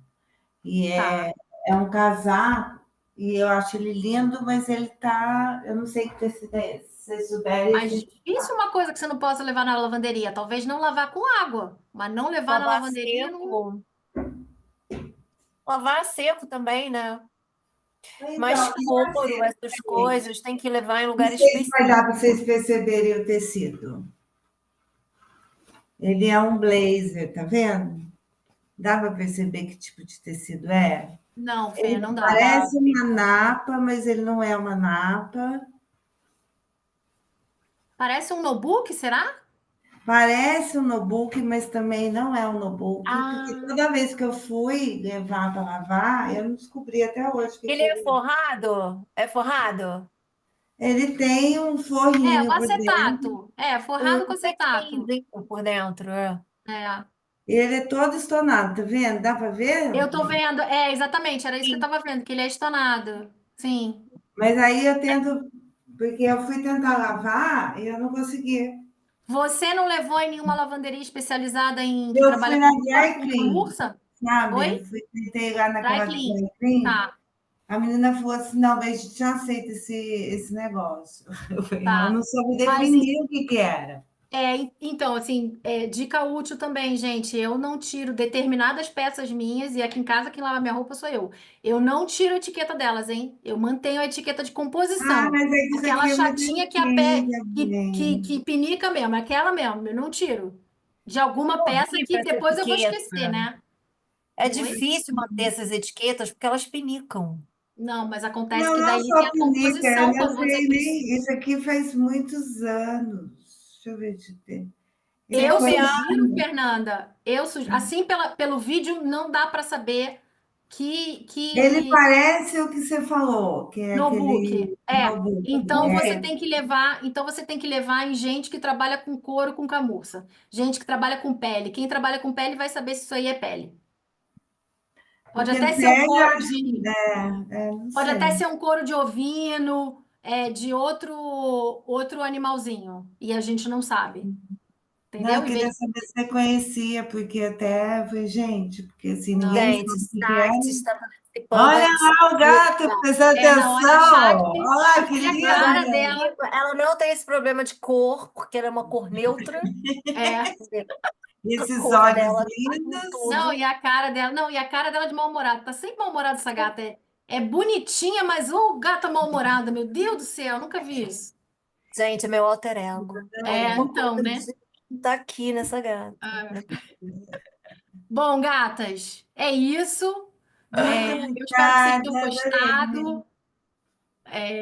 E tá. é um casaco, e eu acho ele lindo, mas ele tá. Eu não sei que tecido é esse. Se vocês souberem, Mas difícil uma coisa que você não possa levar na lavanderia. Talvez não lavar com água, mas não levar na Lavar lavanderia não. seco. Lavar seco também, né? Mas então, couro, essas coisas, tem que levar em não lugar sei se vai dar para específico. vocês perceberem o tecido. Ele é um blazer, tá vendo? Dá para perceber que tipo de tecido é? Não, Fê, Ele não dá. parece uma napa, mas ele não é uma napa. Parece um notebook, será? Parece um notebook, mas também não é um notebook, porque Ah, toda vez que eu fui levar para lavar, eu não descobri até hoje o que Ele que é ele. forrado? É forrado? Ele tem um o forrinho por dentro, acetato. Forrado com acetato. Pequenininho por dentro. É. É. e ele é todo estonado, tá vendo? Dá para ver? Eu tô vendo. Exatamente, era isso que eu Sim. tava vendo, que ele é estonado. Sim. Mas aí eu tento, porque eu fui tentar lavar e eu não consegui. Você não levou em nenhuma lavanderia especializada que Eu trabalha fui na com couro, Dry com Clean, camurça? sabe? Oi? Eu fui, tentei lá Dry naquela clean. Dry Clean. Tá, A menina falou assim: não, mas a gente não aceita esse negócio. Eu falei, ela tá. não soube Mas definir o que era. então, assim, dica útil também, gente. Eu não tiro determinadas peças minhas, e aqui em casa quem lava minha roupa sou eu. Eu não tiro a etiqueta delas, hein? Eu mantenho a etiqueta de Ah, composição. mas é que isso Aquela aqui é muito chatinha que a pé antiga, que gente. pinica mesmo, aquela mesmo, eu não tiro. De alguma peça que Horrível essa depois eu vou esquecer, etiqueta. né? É Oi? difícil manter essas etiquetas porque elas pinicam. Não, mas acontece Não, que não daí só tem a pinica, eu composição, não quando você sei precisa. nem. Isso aqui faz muitos anos. Deixa eu ver se tem. Ele Eu Sempre sugiro, colecionador. Fernanda, assim pelo vídeo não dá para saber Ele que parece o que você falou, que é no book. aquele notebook. Então vamos você ver. tem que levar, em gente que trabalha com couro, com camurça, gente que trabalha com pele. Quem trabalha com pele vai saber se isso aí é pele. Pode Porque até ser um pele, eu couro acho que. Não pode até sei. ser um couro de ovino, de outro animalzinho, e a gente não sabe, Não, eu entendeu? Em vez queria de... saber se você conhecia, porque até eu falei, gente, porque assim, ninguém Não. Gente, sabe o que é. Sax está participando Olha aqui. lá o gato, prestando Não, a atenção. Shakti, Olha lá, que porque a Mas cara linda. aqui dela ela não tem esse problema de cor, porque ela é uma cor neutra. é. E A esses cor olhos dela tá com lindos. Não, tudo. e a cara dela, não, e a cara dela de mal-humorada. Tá sempre mal-humorada essa gata. É bonitinha, mas ô gata mal-humorada, meu Deus do céu, nunca vi isso. Gente, é meu alter ego. Alguma Então, coisa né? tá aqui nessa gata. Ah. Bom, gatas, é isso. Muito Eu espero que vocês tenham obrigada, adorei. gostado.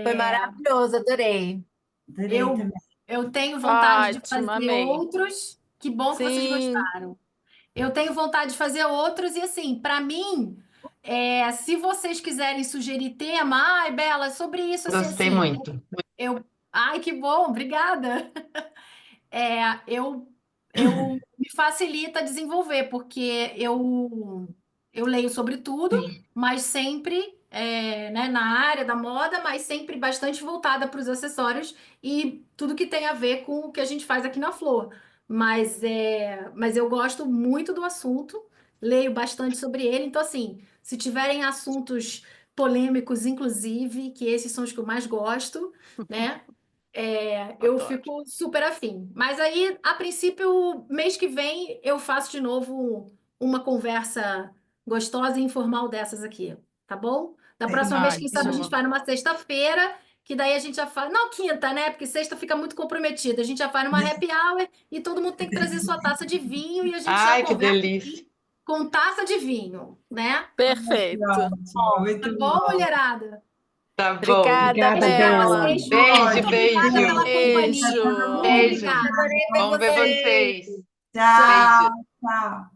Foi É, maravilhoso, adorei. Adorei eu, também. eu tenho vontade de Ótimo, fazer amei. outros. Que bom que vocês Sim, gostaram. Eu tenho vontade de fazer outros, e assim, para mim, se vocês quiserem sugerir tema, ai, Bela, sobre isso, assim, Gostei assim, muito. ai, que bom, obrigada. Eu me facilita desenvolver, porque eu leio sobre tudo, mas sempre, né, na área da moda, mas sempre bastante voltada para os acessórios e tudo que tem a ver com o que a gente faz aqui na Flor. Mas eu gosto muito do assunto, leio bastante sobre ele, então assim, se tiverem assuntos polêmicos, inclusive, que esses são os que eu mais gosto, né? Eu adoro. fico super afim. Mas aí, a princípio, mês que vem, eu faço de novo uma conversa gostosa e informal dessas aqui, tá bom? Da próxima vez, quem sabe a gente Ótimo. faz numa sexta-feira, que daí a gente já faz. Não, quinta, né? Porque sexta fica muito comprometida. A gente já faz numa happy hour e todo mundo tem que trazer sua taça de vinho e a gente já Ai, que conversa delícia. com taça de vinho, né? Perfeito. Ótimo, Tá muito bom, bom. mulherada? Tá bom. Obrigada, Obrigada, Beijo pra Bela. Bela. vocês. Muito Beijo, obrigada pela beijo. companhia. Muito Beijo. Beijo. obrigada. Adorei ver Vamos ver vocês. vocês. Tchau, Beijo. tchau.